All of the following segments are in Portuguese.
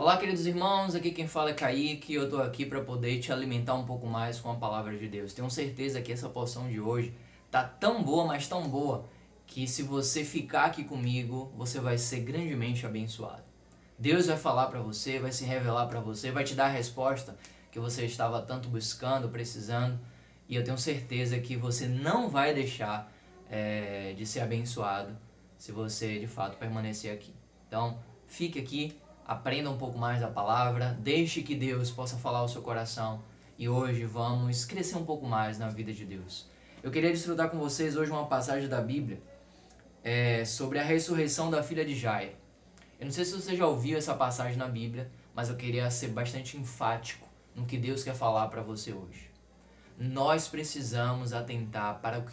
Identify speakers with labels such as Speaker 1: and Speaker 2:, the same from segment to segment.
Speaker 1: Olá, queridos irmãos, aqui quem fala é Kaique e eu estou aqui para poder te alimentar um pouco mais com a palavra de Deus. Tenho certeza que essa porção de hoje tá tão boa, mas tão boa, que se você ficar aqui comigo, você vai ser grandemente abençoado. Deus vai falar para você, vai se revelar para você, vai te dar a resposta que você estava tanto buscando, precisando, e eu tenho certeza que você não vai deixar de ser abençoado se você de fato permanecer aqui. Então, fique aqui. Aprenda um pouco mais da palavra, deixe que Deus possa falar ao seu coração e hoje vamos crescer um pouco mais na vida de Deus. Eu queria desfrutar com vocês hoje uma passagem da Bíblia sobre a ressurreição da filha de Jairo. Eu não sei se você já ouviu essa passagem na Bíblia, mas eu queria ser bastante enfático no que Deus quer falar para você hoje. Nós precisamos atentar para o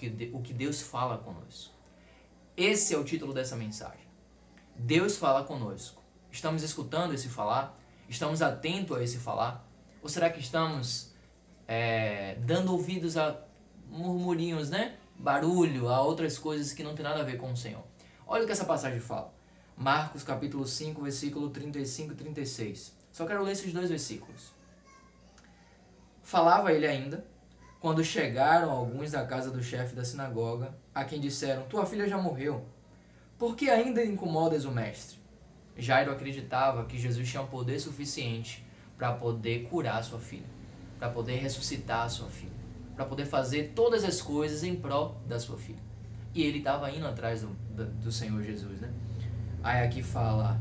Speaker 1: que Deus fala conosco. Esse é o título dessa mensagem. Deus fala conosco. Estamos escutando esse falar? Estamos atentos a esse falar? Ou será que estamos dando ouvidos a murmurinhos, né? Barulho, a outras coisas que não tem nada a ver com o Senhor? Olha o que essa passagem fala. Marcos capítulo 5, versículo 35 e 36. Só quero ler esses dois versículos. Falava ele ainda, quando chegaram alguns da casa do chefe da sinagoga, a quem disseram: tua filha já morreu. Por que ainda incomodas o mestre? Jairo acreditava que Jesus tinha um poder suficiente para poder curar a sua filha, para poder ressuscitar a sua filha, para poder fazer todas as coisas em prol da sua filha. E ele estava indo atrás do Senhor Jesus, né? Aí aqui fala,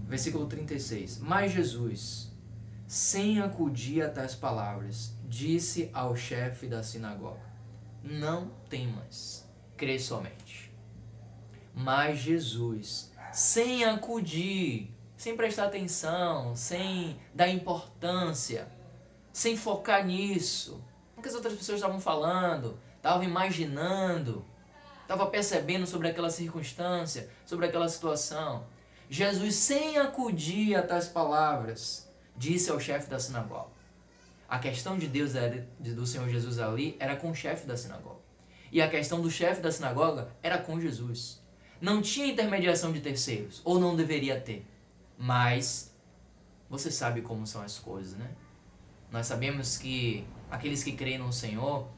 Speaker 1: versículo 36. Mas Jesus, sem acudir a tais palavras, disse ao chefe da sinagoga: não temas, crê somente. Mas Jesus, sem acudir, sem prestar atenção, sem dar importância, sem focar nisso, no que as outras pessoas estavam falando, estavam imaginando, estavam percebendo sobre aquela circunstância, sobre aquela situação. Jesus, sem acudir a tais palavras, disse ao chefe da sinagoga. A questão de Deus, do Senhor Jesus ali, era com o chefe da sinagoga. E a questão do chefe da sinagoga era com Jesus. Não tinha intermediação de terceiros, ou não deveria ter. Mas você sabe como são as coisas, né? Nós sabemos que aqueles que creem no Senhor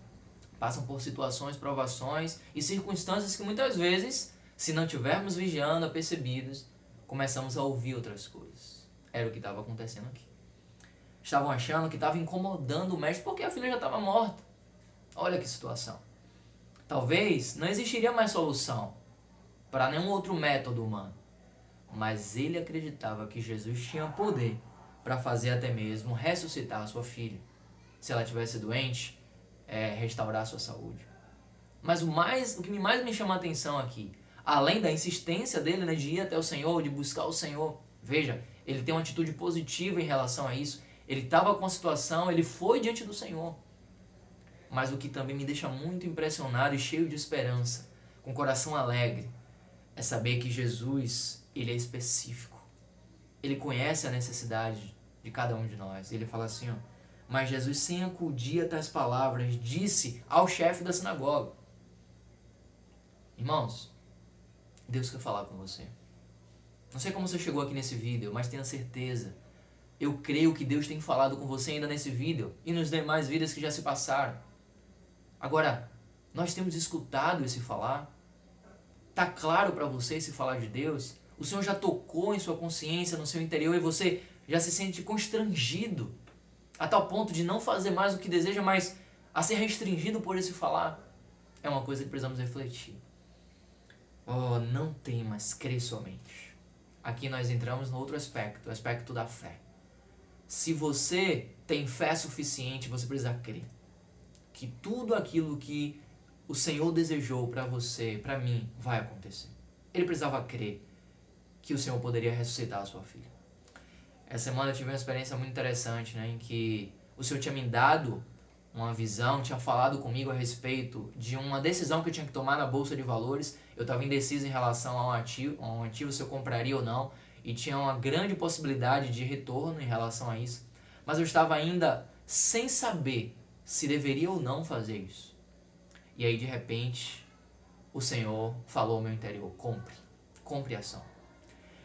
Speaker 1: passam por situações, provações e circunstâncias que muitas vezes, se não tivermos vigiando, apercebidos, começamos a ouvir outras coisas. Era o que estava acontecendo aqui. Estavam achando que estava incomodando o mestre porque a filha já estava morta. Olha que situação. Talvez não existiria mais solução para nenhum outro método humano. Mas ele acreditava que Jesus tinha poder para fazer até mesmo ressuscitar a sua filha. Se ela estivesse doente, restaurar a sua saúde. Mas o que mais me chama a atenção aqui, além da insistência dele, né, de ir até o Senhor, de buscar o Senhor, veja, ele tem uma atitude positiva em relação a isso. Ele estava com a situação, ele foi diante do Senhor. Mas o que também me deixa muito impressionado e cheio de esperança, com o coração alegre, é saber que Jesus, ele é específico. Ele conhece a necessidade de cada um de nós. Ele fala assim, ó, mas Jesus, sem acudir a tais palavras, disse ao chefe da sinagoga. Irmãos, Deus quer falar com você. Não sei como você chegou aqui nesse vídeo, mas tenha certeza. Eu creio que Deus tem falado com você ainda nesse vídeo e nos demais vídeos que já se passaram. Agora, nós temos escutado esse falar? Tá claro para você esse falar de Deus? O Senhor já tocou em sua consciência, no seu interior, e você já se sente constrangido a tal ponto de não fazer mais o que deseja, mas a ser restringido por esse falar? É uma coisa que precisamos refletir. Oh, não temas, crê somente. Aqui nós entramos no outro aspecto, o aspecto da fé. Se você tem fé suficiente, você precisa crer que tudo aquilo que o Senhor desejou para você, para mim, vai acontecer. Ele precisava crer que o Senhor poderia ressuscitar a sua filha. Essa semana eu tive uma experiência muito interessante, né, em que o Senhor tinha me dado uma visão, tinha falado comigo a respeito de uma decisão que eu tinha que tomar na Bolsa de Valores. Eu estava indeciso em relação a um ativo, se eu compraria ou não, e tinha uma grande possibilidade de retorno em relação a isso. Mas eu estava ainda sem saber se deveria ou não fazer isso. E aí, de repente, o Senhor falou ao meu interior: compre, compre ação.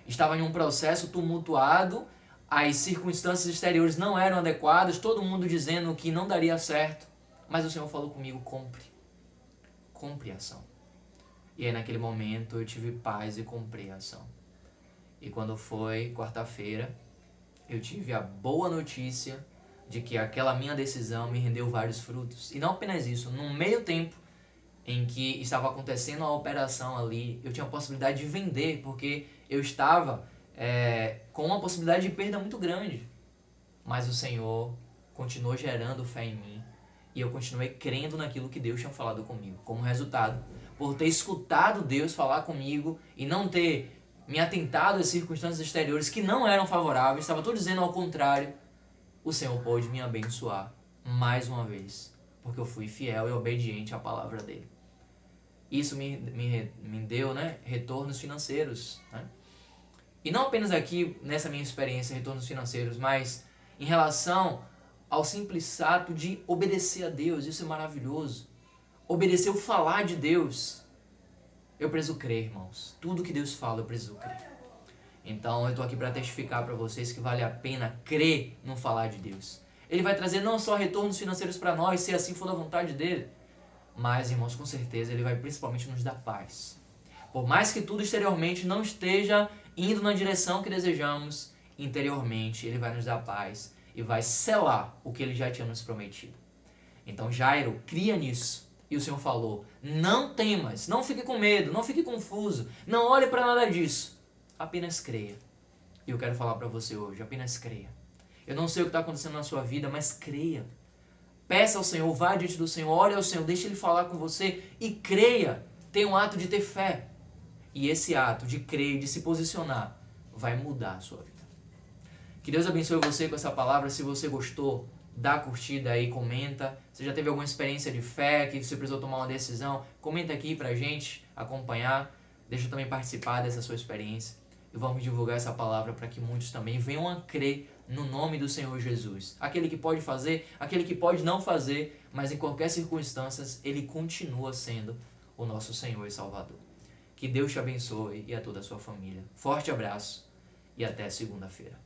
Speaker 1: Estava em um processo tumultuado, as circunstâncias exteriores não eram adequadas, todo mundo dizendo que não daria certo, mas o Senhor falou comigo: compre a ação. E aí naquele momento eu tive paz e comprei a ação. E quando foi quarta-feira, eu tive a boa notícia de que aquela minha decisão me rendeu vários frutos. E não apenas isso, no meio tempo em que estava acontecendo a operação ali, eu tinha a possibilidade de vender, porque eu estava com uma possibilidade de perda muito grande. Mas o Senhor continuou gerando fé em mim e eu continuei crendo naquilo que Deus tinha falado comigo. Como resultado, por ter escutado Deus falar comigo e não ter me atentado às circunstâncias exteriores que não eram favoráveis, estava tudo dizendo ao contrário, o Senhor pôde me abençoar mais uma vez, porque eu fui fiel e obediente à palavra dele. Isso me deu, retornos financeiros. E não apenas aqui, nessa minha experiência, retornos financeiros, mas em relação ao simples ato de obedecer a Deus. Isso é maravilhoso. Obedecer o falar de Deus. Eu preciso crer, irmãos. Tudo que Deus fala, eu preciso crer. Então, eu estou aqui para testificar para vocês que vale a pena crer no falar de Deus. Ele vai trazer não só retornos financeiros para nós, se assim for da vontade dele, mas, irmãos, com certeza, ele vai principalmente nos dar paz. Por mais que tudo exteriormente não esteja indo na direção que desejamos, interiormente ele vai nos dar paz e vai selar o que ele já tinha nos prometido. Então, Jairo, cria nisso. E o Senhor falou: não temas, não fique com medo, não fique confuso, não olhe para nada disso. Apenas creia. E eu quero falar para você hoje, apenas creia. Eu não sei o que está acontecendo na sua vida, mas creia. Peça ao Senhor, vá diante do Senhor, ore ao Senhor, deixe Ele falar com você e creia. Tenha um ato de ter fé. E esse ato de crer, de se posicionar, vai mudar a sua vida. Que Deus abençoe você com essa palavra. Se você gostou, dá a curtida aí, comenta. Se já teve alguma experiência de fé, que você precisou tomar uma decisão, comenta aqui pra gente acompanhar. Deixa eu também participar dessa sua experiência. E vamos divulgar essa palavra para que muitos também venham a crer no nome do Senhor Jesus. Aquele que pode fazer, aquele que pode não fazer, mas em qualquer circunstância, Ele continua sendo o nosso Senhor e Salvador. Que Deus te abençoe e a toda a sua família. Forte abraço e até segunda-feira.